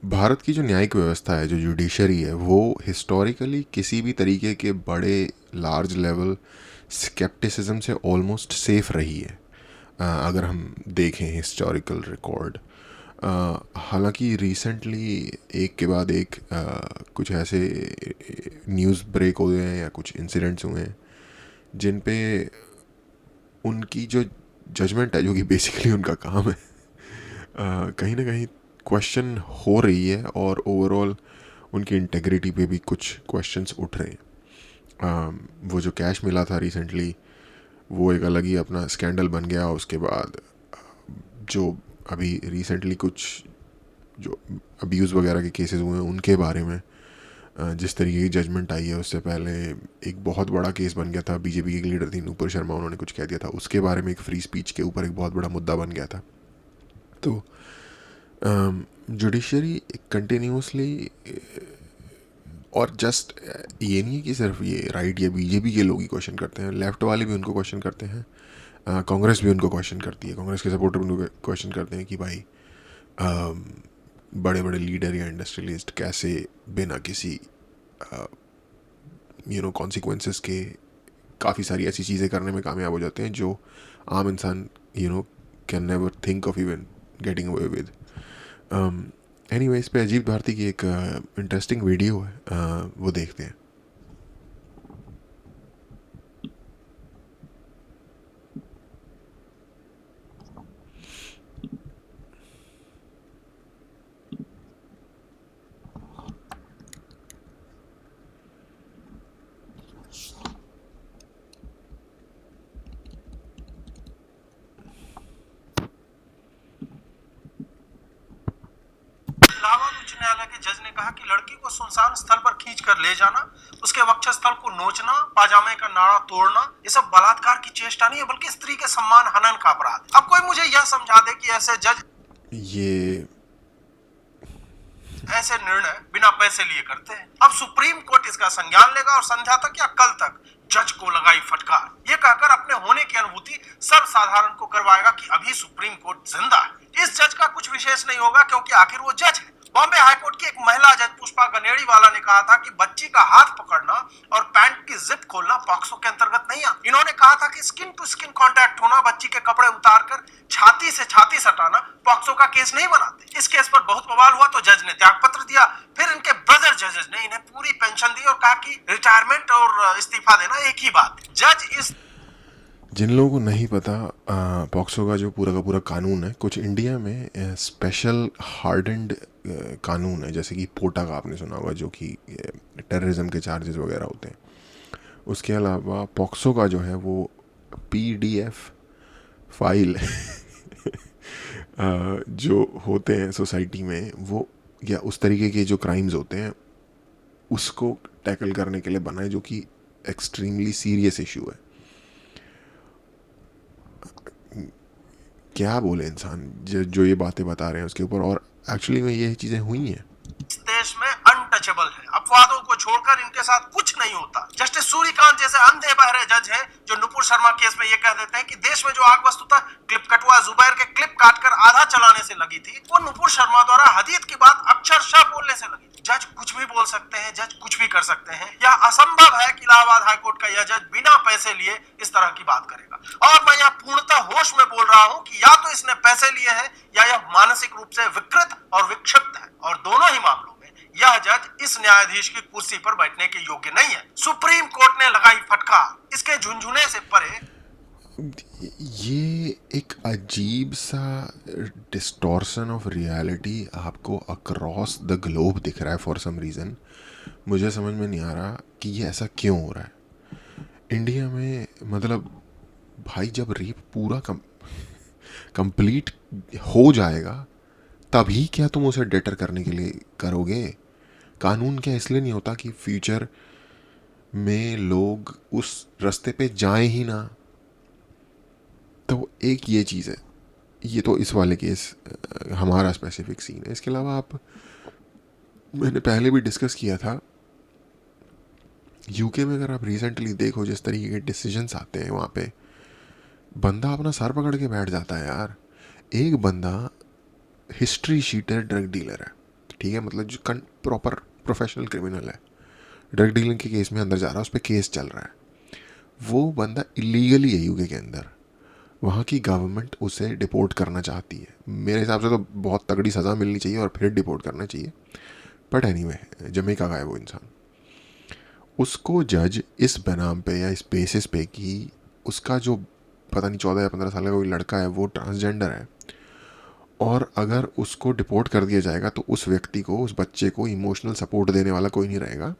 भारत की जो न्यायिक व्यवस्था है, जो जुडिशरी है, वो हिस्टोरिकली किसी भी तरीके के बड़े लार्ज लेवल स्केप्टिसिज्म से ऑलमोस्ट सेफ रही है। अगर हम देखें हिस्टोरिकल रिकॉर्ड, हालांकि रिसेंटली एक के बाद एक कुछ ऐसे न्यूज़ ब्रेक हुए हैं या कुछ इंसिडेंट्स हुए हैं जिन पे उनकी जो जजमेंट है, जो कि बेसिकली उनका काम है, कहीं ना कहीं क्वेश्चन हो रही है, और ओवरऑल उनकी इंटेग्रिटी पे भी कुछ क्वेश्चंस उठ रहे हैं। वो जो कैश मिला था रिसेंटली, वो एक अलग ही अपना स्कैंडल बन गया। उसके बाद जो अभी रिसेंटली कुछ जो अब्यूज़ वगैरह के केसेस हुए हैं उनके बारे में जिस तरीके की जजमेंट आई है, उससे पहले एक बहुत बड़ा केस बन गया था। बीजेपी के लीडर थी नूपुर शर्मा, उन्होंने कुछ कह दिया था, उसके बारे में एक फ्री स्पीच के ऊपर एक बहुत बड़ा मुद्दा बन गया था। तो जुडिशरी कंटिन्यूसली, और जस्ट ये नहीं है कि सिर्फ ये राइट या बीजेपी के लोग ही क्वेश्चन करते हैं, लेफ्ट वाले भी उनको क्वेश्चन करते हैं। कांग्रेस भी उनको क्वेश्चन करती है, कांग्रेस के सपोर्टर भी उनको क्वेश्चन करते हैं कि भाई बड़े बड़े लीडर या इंडस्ट्रियलिस्ट कैसे बिना किसी कॉन्सिक्वेंसेस के काफ़ी सारी ऐसी चीज़ें करने में कामयाब हो जाते हैं जो आम इंसान can never think of even getting away with. Anyway, इस पे अजीत भारती की एक इंटरेस्टिंग वीडियो है, वो देखते हैं। इलाहाबाद उच्च न्यायालय के जज ने कहा कि लड़की को सुनसान स्थल पर खींच कर ले जाना, उसके वक्षस्थल को नोचना, पाजामे का नाड़ा तोड़ना, ये सब बलात्कार की चेष्टा नहीं है बल्कि स्त्री के सम्मान हनन का अपराध है। अब कोई मुझे यह समझा दे कि ऐसे जज ये ऐसे निर्णय बिना पैसे लिए करते हैं। अब सुप्रीम कोर्ट इसका संज्ञान लेगा और संध्या तक या कल तक जज को लगाई फटकार, ये कहकर अपने होने की अनुभूति सर्वसाधारण को करवाएगा कि अभी सुप्रीम कोर्ट जिंदा है। इस जज का कुछ विशेष नहीं होगा क्योंकि आखिर वो जज है। बॉम्बे हाईकोर्ट की एक महिला जज पुष्पा गनेड़ी वाला ने कहा था कि बच्ची का हाथ पकड़ना और पैंट की जिप खोलना पॉक्सो के अंतर्गत नहीं आता। इन्होंने कहा था कि स्किन टू स्किन कांटेक्ट होना, बच्ची के कपड़े उतारकर छाती से छाती सटाना पॉक्सो का केस नहीं बनाते। इस केस पर बहुत बवाल हुआ तो जज ने त्याग पत्र दिया। फिर इनके ब्रदर जजेस ने इन्हें पूरी पेंशन दी और कहा कि रिटायरमेंट और इस्तीफा देना एक ही बात है। जज इस जिन लोगों को नहीं पता, पॉक्सो का जो पूरा का पूरा कानून है, कुछ इंडिया में स्पेशल हार्डेंड कानून है, जैसे कि पोटा का आपने सुना होगा, जो कि टेररिज्म के चार्जेस वगैरह होते हैं। उसके अलावा पॉक्सो का जो है वो पीडीएफ फाइल जो होते हैं सोसाइटी में, वो या उस तरीके के जो क्राइम्स होते हैं उसको टैकल करने के लिए बना है, जो कि एक्सट्रीमली सीरियस इशू है। क्या बोले इंसान जो ये बातें बता रहे हैं उसके ऊपर, और एक्चुअली में ये चीज़ें हुई हैं। देश में अनटचेबल है। अपवादों को छोड़कर इनके साथ कुछ नहीं होता। जस्टिस सूर्यकांत जैसे अंधे बहरे जज हैं जो नुपुर शर्मा केस में ये कह देते हैं कि देश में जो आग वस्तुतः क्लिप कटवा जुबैर के क्लिप काटकर आधा चलाने से लगी थी, वो नुपुर शर्मा द्वारा हदीद की बात अक्षरशः बोलने से लगी थी। जज कुछ भी बोल सकते हैं, जज कुछ भी कर सकते हैं। यह असंभव है कि इलाहाबाद हाईकोर्ट का यह जज बिना पैसे लिए इस तरह की बात करेगा। और मैं यह पूर्णतः होश में बोल रहा हूं कि या तो इसने पैसे लिए हैं या यह मानसिक रूप से विकृत और विक्षिप्त है, और दोनों ही मामलों में यह जज इस न्यायाधीश की कुर्सी पर बैठने के योग्य नहीं है। सुप्रीम कोर्ट ने लगाई फटकार। इसके झुंझुने से परे ये एक अजीब सा डिस्टॉर्शन ऑफ रियलिटी आपको अक्रॉस द ग्लोब दिख रहा है फॉर सम रीज़न। मुझे समझ में नहीं आ रहा कि ये ऐसा क्यों हो रहा है इंडिया में। मतलब भाई, जब रेप पूरा कंप्लीट हो जाएगा तभी क्या तुम उसे डेटर करने के लिए करोगे? कानून क्या इसलिए नहीं होता कि फ्यूचर में लोग उस रास्ते पे जाएं ही ना? तो एक ये चीज़ है। ये तो इस वाले केस हमारा स्पेसिफिक सीन है। इसके अलावा आप, मैंने पहले भी डिस्कस किया था, यूके में अगर आप रिसेंटली देखो जिस तरीके के डिसीजंस आते हैं वहाँ पे, बंदा अपना सर पकड़ के बैठ जाता है यार। एक बंदा हिस्ट्री शीटर ड्रग डीलर है, ठीक है, मतलब जो प्रॉपर प्रोफेशनल क्रिमिनल है, ड्रग डीलिंग के केस में अंदर जा रहा है, उस पर केस चल रहा है, वो बंदा इलीगली है यूके के अंदर, वहाँ की गवर्नमेंट उसे डिपोर्ट करना चाहती है। मेरे हिसाब से तो बहुत तगड़ी सज़ा मिलनी चाहिए और फिर डिपोर्ट करना चाहिए, बट एनीवे जमैका का है वो इंसान। उसको जज इस बनाम पे या इस बेसिस पे कि उसका जो पता नहीं 14 या 15 साल का कोई लड़का है वो ट्रांसजेंडर है, और अगर उसको डिपोर्ट कर दिया जाएगा तो उस व्यक्ति को, उस बच्चे को इमोशनल सपोर्ट देने वाला कोई नहीं रहेगा,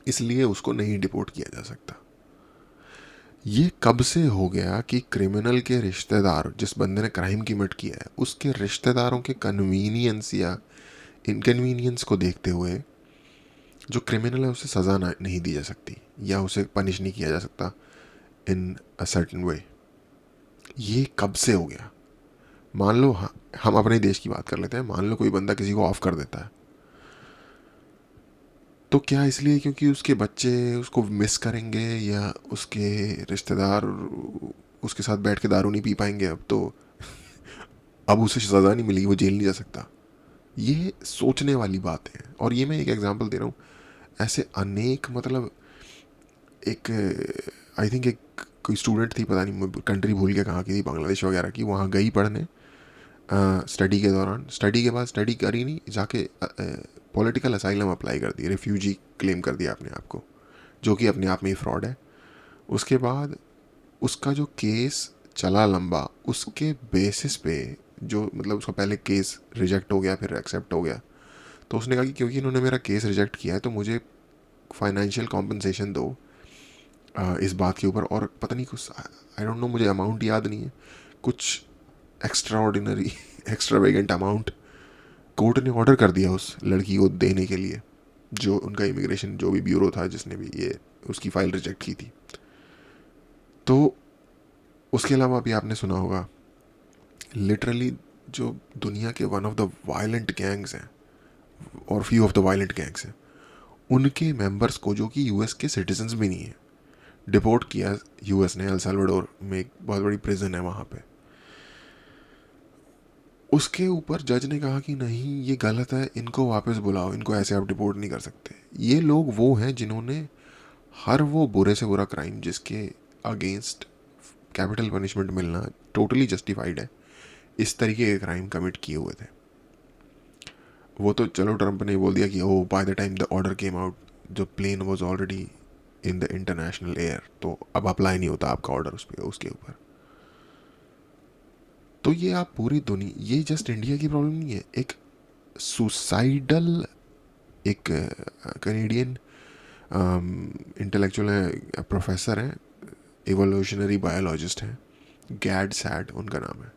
इसलिए उसको नहीं डिपोर्ट किया जा सकता। ये कब से हो गया कि क्रिमिनल के रिश्तेदार, जिस बंदे ने क्राइम कमिट किया है, उसके रिश्तेदारों के कन्वीनियंस या इनकन्वीनियंस को देखते हुए जो क्रिमिनल है उसे सज़ा नहीं दी जा सकती या उसे पनिश नहीं किया जा सकता इन अ सर्टन वे। ये कब से हो गया? मान लो हम अपने देश की बात कर लेते हैं, मान लो कोई बंदा किसी को ऑफ कर देता है, तो क्या इसलिए क्योंकि उसके बच्चे उसको मिस करेंगे या उसके रिश्तेदार उसके साथ बैठ के दारू नहीं पी पाएंगे अब तो अब उसे सज़ा नहीं मिली, वो जेल नहीं जा सकता? ये सोचने वाली बात है। और ये मैं एक एग्जांपल दे रहा हूँ, ऐसे अनेक, मतलब एक आई थिंक एक कोई स्टूडेंट थी, पता नहीं कंट्री भूल के कहाँ की थी, बांग्लादेश वगैरह की, वहाँ गई पढ़ने स्टडी के दौरान, स्टडी के बाद स्टडी करी नहीं, जाके पॉलिटिकल असाइलम अप्लाई कर दी, रिफ्यूजी क्लेम कर दिया अपने आप को, जो कि अपने आप में ही फ्रॉड है। उसके बाद उसका जो केस चला लंबा, उसके बेसिस पे जो, मतलब उसका पहले केस रिजेक्ट हो गया, फिर एक्सेप्ट हो गया, तो उसने कहा कि क्योंकि इन्होंने मेरा केस रिजेक्ट किया है तो मुझे फाइनेंशियल कॉम्पनसेशन दो इस बात के ऊपर, और पता नहीं कुछ, आई डोंट नो, मुझे अमाउंट याद नहीं है, कुछ extra ordinary extravagant amount court ने ऑर्डर कर दिया उस लड़की को देने के लिए, जो उनका इमिग्रेशन जो भी ब्यूरो था जिसने भी ये उसकी फ़ाइल रिजेक्ट की थी। तो उसके अलावा अभी आपने सुना होगा, लिटरली जो दुनिया के one of the violent gangs हैं, और few of the violent gangs हैं, उनके मेंबर्स को, जो कि यूएस के सिटीजन्स भी नहीं है, डिपोर्ट किया यूएस ने। एल साल्वाडोर में एक बहुत बड़ी प्रिजन है वहाँ पे। उसके ऊपर जज ने कहा कि नहीं ये गलत है, इनको वापस बुलाओ, इनको ऐसे आप डिपोर्ट नहीं कर सकते। ये लोग वो हैं जिन्होंने हर वो बुरे से बुरा क्राइम जिसके अगेंस्ट कैपिटल पनिशमेंट मिलना टोटली जस्टिफाइड है, इस तरीके के क्राइम कमिट किए हुए थे। वो तो चलो ट्रंप ने बोल दिया कि oh by the time the order came out the plane was already in the international air, तो अब अप्लाई नहीं होता आपका ऑर्डर उसके ऊपर। तो ये आप पूरी दुनिया, ये जस्ट इंडिया की प्रॉब्लम नहीं है, एक सुसाइडल, एक कनेडियन इंटेलेक्चुअल है, प्रोफेसर हैं, एवोल्यूशनरी बायोलॉजिस्ट हैं, गैड सैड उनका नाम है।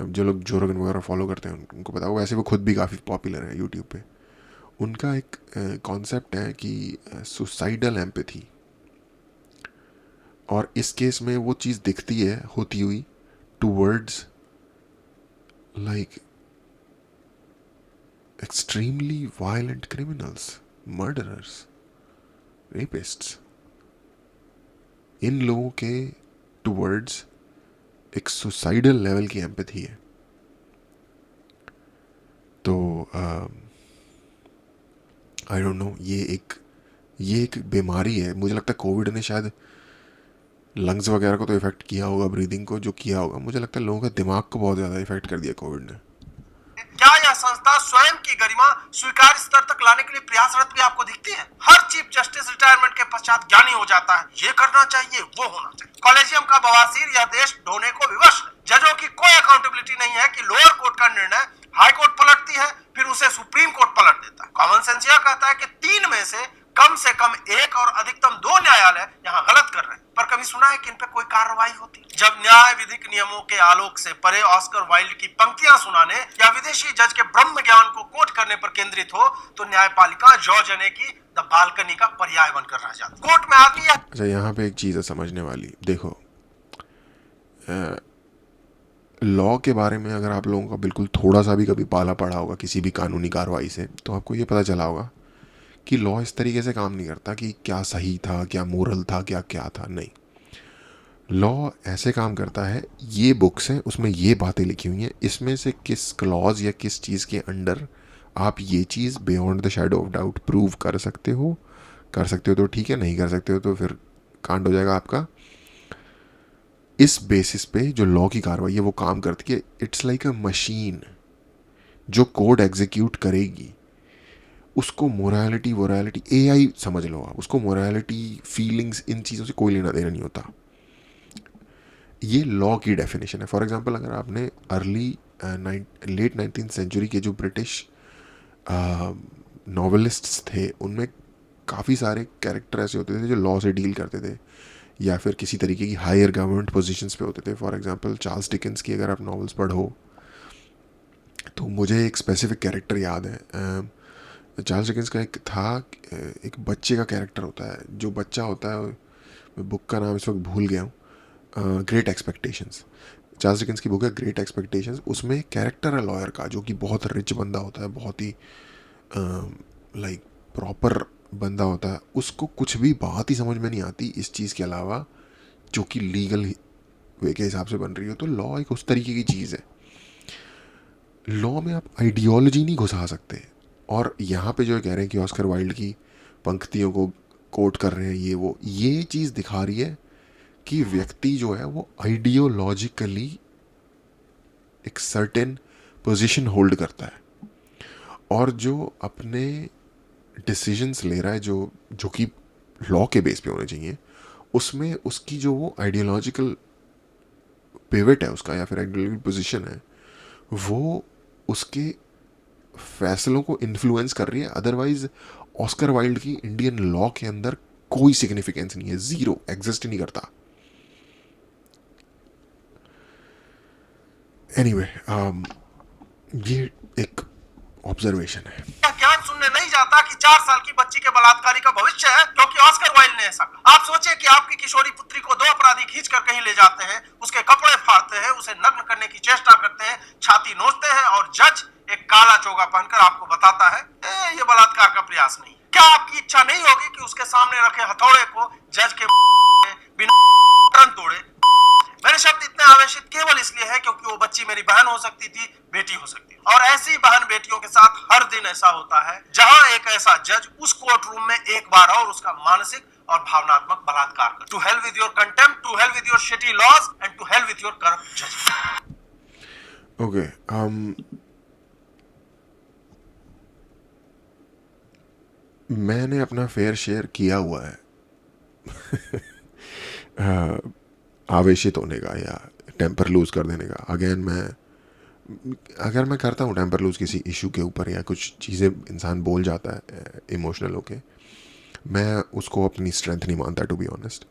जो लोग जो रोगन वगैरह फॉलो करते हैं उनको पता होगा, वैसे वो खुद भी काफ़ी पॉपुलर है यूट्यूब पे। उनका एक कॉन्सेप्ट है कि सुसाइडल एम्पैथी, और इस केस में वो चीज़ दिखती है होती हुई towards like extremely violent criminals, murderers, rapists. इन लोगों के टूवर्ड्स एक सुसाइडल लेवल की एम्पैथी है। तो आई डोंट नो, ये एक बीमारी है। मुझे लगता है कोविड ने शायद लंग्स वगैरह को तो इफेक्ट किया होगा, ब्रीदिंग को जो किया होगा, मुझे लगता है लोगों के दिमाग को बहुत ज़्यादा इफेक्ट कर दिया कोविड ने। क्या यह संस्था स्वयं की गरिमा स्वीकार्य स्तर तक लाने के लिए प्रयासरत भी आपको दिखती है? हर चीफ जस्टिस रिटायरमेंट के पश्चात ज्ञानी हो जाता है, ये करना चाहिए, वो होना चाहिए। कॉलेजियम का बवासीर यह देश ढोने को विवश है। जजों की कोई अकाउंटेबिलिटी नहीं है कि लोअर कोर्ट का निर्णय हाई कोर्ट पलटती है, फिर उसे सुप्रीम कोर्ट पलट देता है। कॉमन सेंस यह कहता है कि 3 में से कम 1 और अधिकतम 2 न्यायालय यहाँ गलत कर रहे हैं, पर कभी सुना है कि इन पे कोई कार्रवाई होती? जब न्याय विधिक नियमों के आलोक से परे ऑस्कर वाइल्ड की पंक्तियां सुनाने या विदेशी जज के ब्रह्म ज्ञान को कोट करने पर केंद्रित हो, तो न्यायपालिका जॉर्ज एने की द बालकनी का पर्याय बनकर रह जाती। कोर्ट में आदमी अच्छा, यहाँ पे एक चीज़ है समझने वाली। देखो, लॉ के बारे में अगर आप लोगों का बिल्कुल थोड़ा सा भी कभी पाला पड़ा होगा किसी भी कानूनी कार्रवाई से, तो आपको ये पता चला होगा कि लॉ इस तरीके से काम नहीं करता कि क्या सही था, क्या मोरल था, क्या क्या था। नहीं, लॉ ऐसे काम करता है, ये बुक्स हैं, उसमें ये बातें लिखी हुई हैं, इसमें से किस क्लॉज या किस चीज़ के अंडर आप ये चीज़ beyond the shadow of doubt prove कर सकते हो तो ठीक है, नहीं कर सकते हो तो फिर कांड हो जाएगा आपका। इस बेसिस पे जो लॉ की कार्रवाई है वो काम करती है। इट्स लाइक अ मशीन जो कोड एग्जीक्यूट करेगी, उसको मोरालिटी एआई समझ लो आप, उसको मोरालिटी फीलिंग्स इन चीज़ों से कोई लेना देना नहीं होता। ये लॉ की डेफिनेशन है। फॉर एग्जांपल अगर आपने लेट 19th सेंचुरी के जो ब्रिटिश नॉवेलिस्ट्स थे उनमें काफ़ी सारे कैरेक्टर ऐसे होते थे जो लॉ से डील करते थे या फिर किसी तरीके की हायर गवर्नमेंट पोजीशंस पे होते थे। फॉर एग्जांपल चार्ल्स डिकेंस की अगर आप नॉवेल्स पढ़ो तो मुझे एक स्पेसिफिक कैरेक्टर याद है। चार्ल्स डिकेंस का एक था, एक बच्चे का कैरेक्टर होता है, जो बच्चा होता है, मैं बुक का नाम इस वक्त भूल गया हूँ, ग्रेट एक्सपेक्टेशंस। चार्ल्स डिकेंस की बुक है ग्रेट एक्सपेक्टेशंस। उसमें कैरेक्टर है लॉयर का जो कि बहुत रिच बंदा होता है, बहुत ही लाइक प्रॉपर बंदा होता है। उसको कुछ भी बात ही समझ में नहीं आती इस चीज़ के अलावा जो कि लीगल वे के हिसाब से बन रही हो। तो लॉ एक उस तरीके की चीज़ है। लॉ में आप आइडियोलॉजी नहीं घुसा सकते। और यहाँ पे जो कह रहे हैं कि ऑस्कर वाइल्ड की पंक्तियों को कोट कर रहे हैं, ये चीज़ दिखा रही है कि व्यक्ति जो है वो आइडियोलॉजिकली एक सर्टेन पोजीशन होल्ड करता है और जो अपने डिसीजंस ले रहा है जो कि लॉ के बेस पे होने चाहिए, उसमें उसकी जो वो आइडियोलॉजिकल पिवट है उसका या फिर आइडियोलॉजिकल पोजीशन है वो उसके फैसलों को इन्फ्लुएंस कर रही है। अदरवाइज ऑस्कर वाइल्ड की इंडियन लॉ के अंदर कोई सिग्निफिकेंस नहीं है, जीरो, एग्जिस्ट नहीं करता। एनीवे ये एक ऑब्जर्वेशन है। ज्ञान सुनने नहीं जाता कि 4 साल की बच्ची के बलात्कारी का भविष्य है क्योंकि ऑस्कर वाइल्ड ने ऐसा कहा। आप सोचिए कि आपकी किशोरी पुत्री को 2 अपराधी खींच कर कहीं ले जाते हैं, उसके कपड़े फाड़ते हैं, उसे नग्न करने की चेष्टा करते हैं, छाती नोचते हैं और जज एक काला चोगा पहनकर आपको बताता है ये बलात्कार का प्रयास नहीं। क्या आपकी इच्छा नहीं होगी कि उसके सामने रखे हथौड़े को जज के बिना तुरंत तोड़े? मेरे शब्द इतने आवेशित केवल इसलिए है क्योंकि वो बच्ची मेरी बहन हो सकती थी, बेटी हो सकती थी। और ऐसी बहन बेटियों के साथ हर दिन ऐसा होता है जहां एक ऐसा जज उस कोर्ट रूम में एक बार और उसका मानसिक और भावनात्मक बलात्कार कर। To hell with your contempt, to hell with your shitty laws and to hell with your corrupt जज। ओके, मैंने अपना फेयर शेयर किया हुआ है आवेशित होने का या टेम्पर लूज कर देने का। अगेन अगर मैं करता हूँ टेम्पर लूज किसी इशू के ऊपर या कुछ चीज़ें इंसान बोल जाता है इमोशनल होके, मैं उसको अपनी स्ट्रेंथ नहीं मानता टू बी ऑनेस्ट।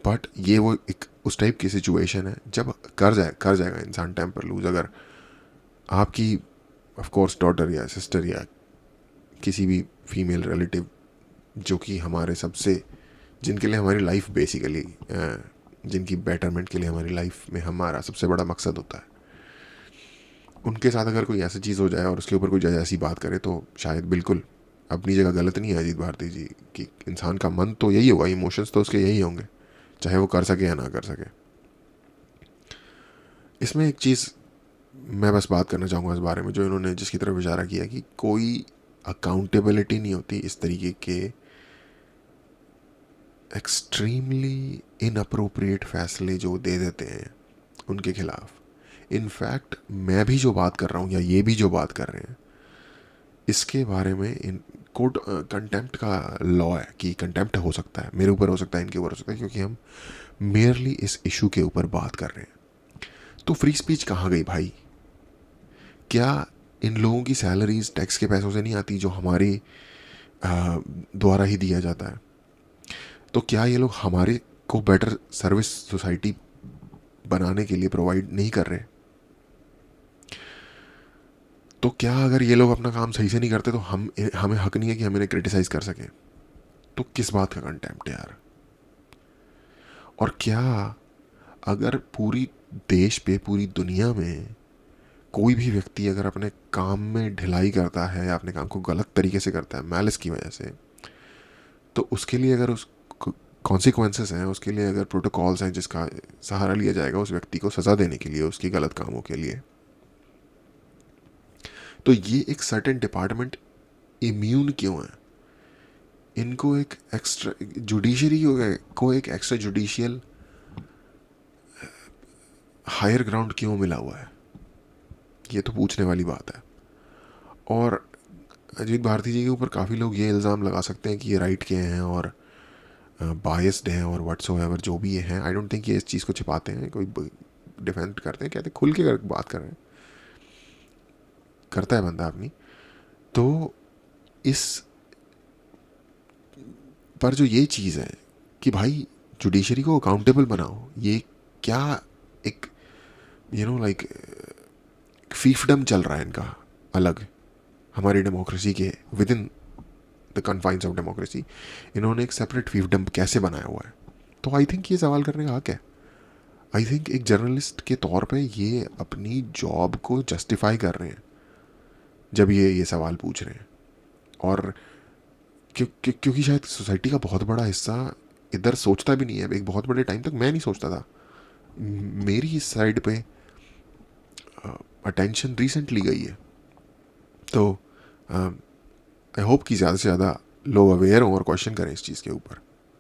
बट ये वो एक उस टाइप की सिचुएशन है जब कर जाएगा इंसान टेम्पर लूज। अगर आपकी ऑफ कोर्स डॉटर या सिस्टर या किसी भी फीमेल रिलेटिव जो कि हमारे सबसे, जिनके लिए हमारी लाइफ बेसिकली, जिनकी बेटरमेंट के लिए हमारी लाइफ में हमारा सबसे बड़ा मकसद होता है, उनके साथ अगर कोई ऐसी चीज़ हो जाए और उसके ऊपर कोई जज ऐसी बात करे तो शायद बिल्कुल अपनी जगह गलत नहीं है अजीत भारती जी कि इंसान का मन तो यही होगा, इमोशंस तो उसके यही होंगे, चाहे वो कर सके या ना कर सके। इसमें एक चीज़ मैं बस बात करना चाहूँगा इस बारे में जो इन्होंने जिसकी तरफ इशारा किया कि कोई अकाउंटेबिलिटी नहीं होती इस तरीके के एक्सट्रीमली इनअप्रोप्रिएट फैसले जो दे देते हैं उनके खिलाफ। इनफैक्ट मैं भी जो बात कर रहा हूँ या ये भी जो बात कर रहे हैं इसके बारे में इन कोर्ट कंटेम्प्ट का लॉ है कि कंटेम्प्ट हो सकता है, मेरे ऊपर हो सकता है, इनके ऊपर हो सकता है, क्योंकि हम मेयरली इस इशू के ऊपर बात कर रहे हैं। तो फ्री स्पीच कहाँ गई भाई? क्या इन लोगों की सैलरीज टैक्स के पैसों से नहीं आती जो हमारे द्वारा ही दिया जाता है? तो क्या ये लोग हमारे को बेटर सर्विस सोसाइटी बनाने के लिए प्रोवाइड नहीं कर रहे? तो क्या अगर ये लोग अपना काम सही से नहीं करते तो हमें हक नहीं है कि हम इन्हें क्रिटिसाइज कर सकें? तो किस बात का कंटेम्प्ट यार? और क्या अगर पूरी देश पे, पूरी दुनिया में कोई भी व्यक्ति अगर अपने काम में ढिलाई करता है या अपने काम को गलत तरीके से करता है मैलिस की वजह से, तो उसके लिए अगर उस कॉन्सिक्वेंसेस हैं, उसके लिए अगर प्रोटोकॉल्स हैं जिसका सहारा लिया जाएगा उस व्यक्ति को सज़ा देने के लिए उसकी गलत कामों के लिए, तो ये एक सर्टेन डिपार्टमेंट इम्यून क्यों है? इनको एक एक्स्ट्रा जुडिशरी को एक एक्स्ट्रा जुडिशियल हायर ग्राउंड क्यों मिला हुआ है? ये तो पूछने वाली बात है। और अजीत भारती जी के ऊपर काफ़ी लोग ये इल्ज़ाम लगा सकते हैं कि ये राइट के हैं और बायस्ड हैं और व्हाट्सओएवर जो भी ये हैं। आई डोंट थिंक ये इस चीज़ को छिपाते हैं, कोई डिफेंड करते हैं, कहते हैं खुल के बात कर रहे हैं, करता है बंदा अपनी। तो इस पर जो ये चीज़ है कि भाई जुडिशरी को अकाउंटेबल बनाओ, ये क्या एक लाइक फीफडम चल रहा है इनका अलग हमारी डेमोक्रेसी के with in the confines of democracy. इन्होंने एक सेपरेट फीफडम कैसे बनाया हुआ है? तो आई थिंक ये सवाल करने का हक है। आई थिंक एक जर्नलिस्ट के तौर पे ये अपनी जॉब को जस्टिफाई कर रहे हैं जब ये सवाल पूछ रहे हैं। और क्योंकि शायद सोसाइटी का बहुत बड़ा हिस्सा इधर सोचता भी नहीं है। एक बहुत बड़े टाइम तक मैं नहीं सोचता था। मेरी इस साइड पे अटेंशन रिसेंटली गई है। तो आई होप कि ज़्यादा से ज़्यादा लोग अवेयर हों और क्वेश्चन करें इस चीज़ के ऊपर।